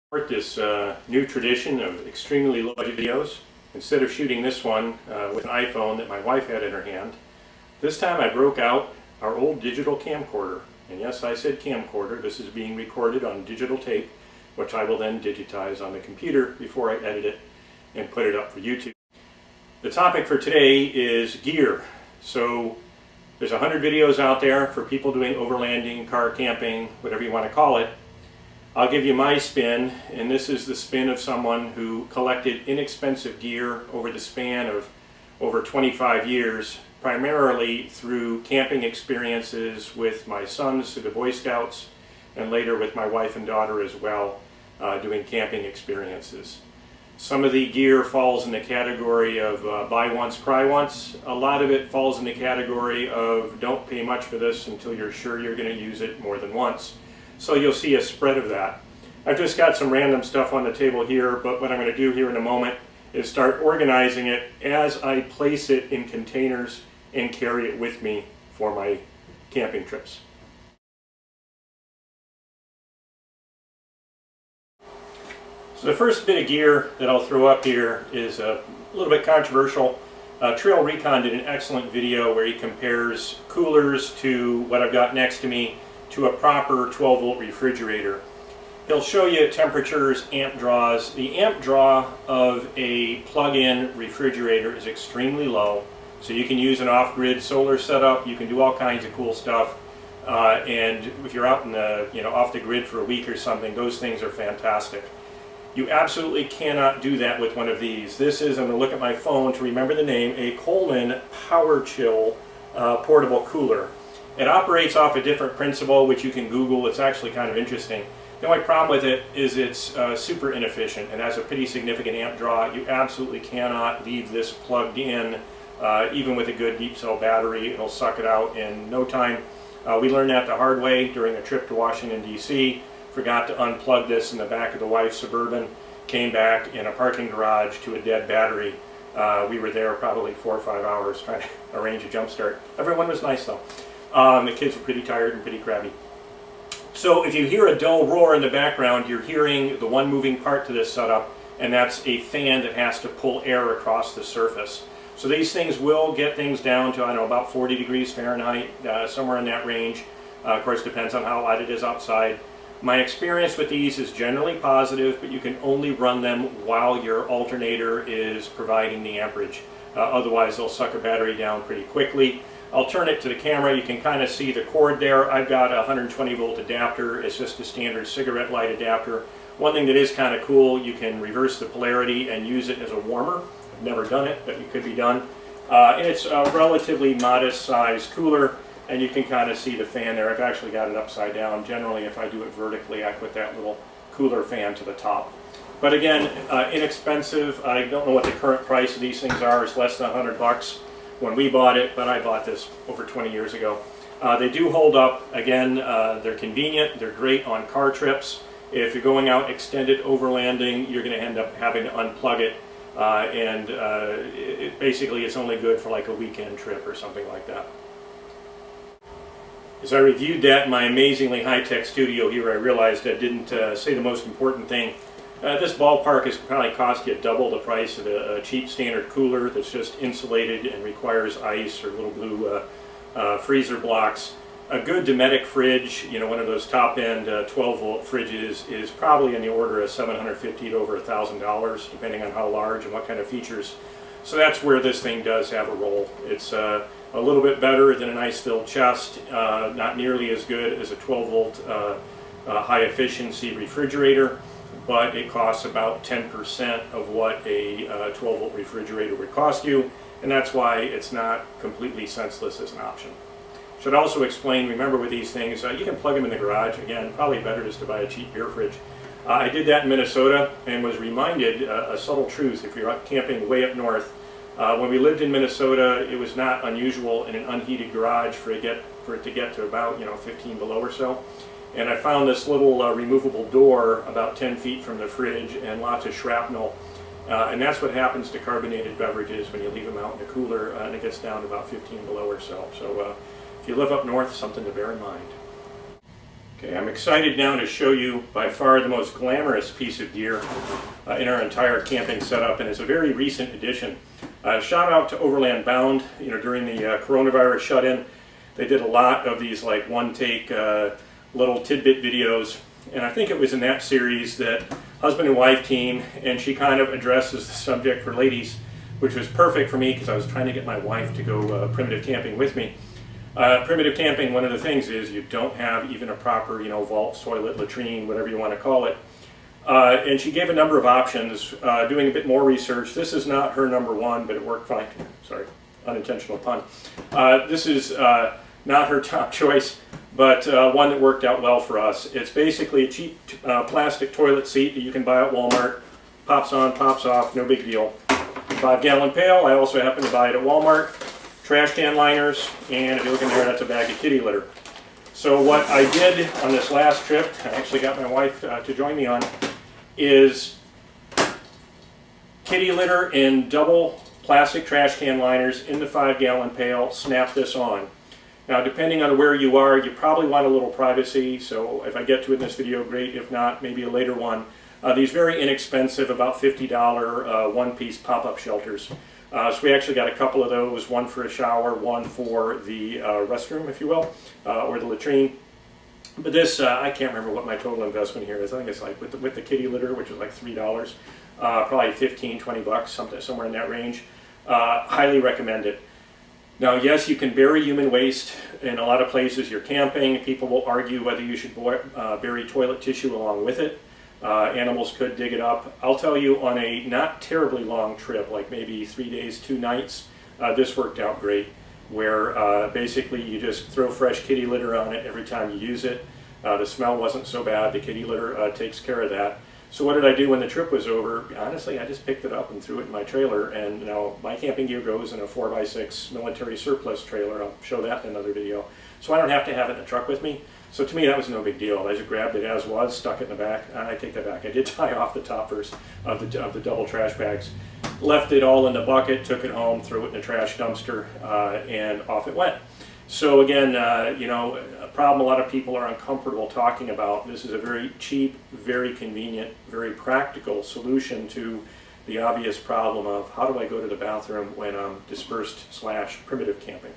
Start this new tradition of extremely low budget videos. Instead of shooting this one with an iPhone that my wife had in her hand, this time I broke out our old digital camcorder. And yes, I said camcorder. This is being recorded on digital tape, which I will then digitize on the computer before I edit it and put it up for YouTube. The topic for today is gear. So there's 100 videos out there for people doing overlanding, car camping, whatever you want to call it. I'll give you my spin, and this is the spin of someone who collected inexpensive gear over the span of over 25 years, primarily through camping experiences with my sons through the Boy Scouts, and later with my wife and daughter as well, doing camping experiences. Some of the gear falls in the category of buy once, cry once. A lot of it falls in the category of don't pay much for this until you're sure you're going to use it more than once. So you'll see a spread of that. I've just got some random stuff on the table here, but what I'm going to do here in a moment is start organizing it as I place it in containers and carry it with me for my camping trips. So the first bit of gear that I'll throw up here is a little bit controversial. Trail Recon did an excellent video where he compares coolers to what I've got next to me to a proper 12-volt refrigerator. He'll show you temperatures, amp draws. The amp draw of a plug-in refrigerator is extremely low, so you can use an off-grid solar setup. You can do all kinds of cool stuff, and if you're out in the off the grid for a week or something, those things are fantastic. You absolutely cannot do that with one of these. This is, I'm going to look at my phone to remember the name, a Coleman Power Chill portable cooler. It operates off a different principle, which you can Google. It's actually kind of interesting. The only problem with it is it's super inefficient and has a pretty significant amp draw. You absolutely cannot leave this plugged in, even with a good deep cell battery. It'll suck it out in no time. We learned that the hard way during a trip to Washington, D.C. Forgot to unplug this in the back of the wife's Suburban. Came back in a parking garage to a dead battery. We were there probably 4 or 5 hours trying to arrange a jump start. Everyone was nice though. The kids were pretty tired and pretty crabby. So if you hear a dull roar in the background, you're hearing the one moving part to this setup, and that's a fan that has to pull air across the surface. So these things will get things down to, I don't know, about 40 degrees Fahrenheit, somewhere in that range. Of course, depends on how hot it is outside. My experience with these is generally positive, but you can only run them while your alternator is providing the amperage. Otherwise, they'll suck a battery down pretty quickly. I'll turn it to the camera. You can kind of see the cord there. I've got a 120 volt adapter. It's just a standard cigarette light adapter. One thing that is kind of cool, you can reverse the polarity and use it as a warmer. I've never done it, but it could be done. And it's a relatively modest size cooler, and you can kind of see the fan there. I've actually got it upside down. Generally, if I do it vertically, I put that little cooler fan to the top. But again, inexpensive. I don't know what the current price of these things are. It's less than 100 bucks. When we bought it, but I bought this over 20 years ago. They do hold up. Again, they're convenient. They're great on car trips. If you're going out extended overlanding, you're going to end up having to unplug it, and it basically is only good for like a weekend trip or something like that. As I reviewed that in my amazingly high-tech studio here, I realized I didn't say the most important thing. This ballpark has probably cost you double the price of a cheap standard cooler that's just insulated and requires ice or little blue freezer blocks. A good Dometic fridge, one of those top-end 12-volt fridges, is probably in the order of $750 to over $1,000, depending on how large and what kind of features. So that's where this thing does have a role. It's a little bit better than an ice-filled chest, not nearly as good as a 12-volt high-efficiency refrigerator, but it costs about 10% of what a 12-volt refrigerator would cost you, and that's why it's not completely senseless as an option. Should also explain, remember with these things, you can plug them in the garage. Again, probably better just to buy a cheap beer fridge. I did that in Minnesota and was reminded a subtle truth if you're camping way up north. When we lived in Minnesota, it was not unusual in an unheated garage for it to get to about 15 below or so. And I found this little removable door about 10 feet from the fridge and lots of shrapnel. And that's what happens to carbonated beverages when you leave them out in the cooler, and it gets down to about 15 below or so. So if you live up north, something to bear in mind. Okay, I'm excited now to show you by far the most glamorous piece of gear in our entire camping setup, and it's a very recent addition. Shout out to Overland Bound. You know, during the coronavirus shut-in, they did a lot of these like one-take little tidbit videos, and I think it was in that series that husband and wife team, and she kind of addresses the subject for ladies, which was perfect for me because I was trying to get my wife to go primitive camping with me. Primitive camping, one of the things is you don't have even a proper, you know, vault, toilet, latrine, whatever you want to call it. And she gave a number of options, doing a bit more research. This is not her number one, but it worked fine. Sorry, unintentional pun. This is not her top choice, but one that worked out well for us. It's basically a cheap plastic toilet seat that you can buy at Walmart. Pops on, pops off, no big deal. 5-gallon pail, I also happen to buy it at Walmart. Trash can liners, and if you look in there, that's a bag of kitty litter. So what I did on this last trip, I actually got my wife to join me on, is kitty litter in double plastic trash can liners in the 5-gallon pail, snap this on. Now depending on where you are, you probably want a little privacy, so if I get to it in this video, great. If not, maybe a later one. These very inexpensive, about $50 one-piece pop-up shelters. So we actually got a couple of those, one for a shower, one for the restroom, if you will, or the latrine. But this, I can't remember what my total investment here is. I think it's like with the kitty litter, which is like $3, probably 15, 20 bucks, somewhere in that range. Highly recommend it. Now, yes, you can bury human waste in a lot of places you're camping. People will argue whether you should bury toilet tissue along with it. Animals could dig it up. I'll tell you, on a not terribly long trip, like maybe 3 days, 2 nights, this worked out great, where basically you just throw fresh kitty litter on it every time you use it. The smell wasn't so bad. The kitty litter takes care of that. So what did I do when the trip was over? Honestly, I just picked it up and threw it in my trailer, and now my camping gear goes in a 4x6 military surplus trailer. I'll show that in another video. So I don't have to have it in the truck with me. So to me, that was no big deal. I just grabbed it as was, stuck it in the back. I take that back. I did tie off the toppers of the double trash bags. Left it all in the bucket, took it home, threw it in the trash dumpster, and off it went. So again, you know, a problem a lot of people are uncomfortable talking about. This is a very cheap, very convenient, very practical solution to the obvious problem of how do I go to the bathroom when I'm dispersed / primitive camping.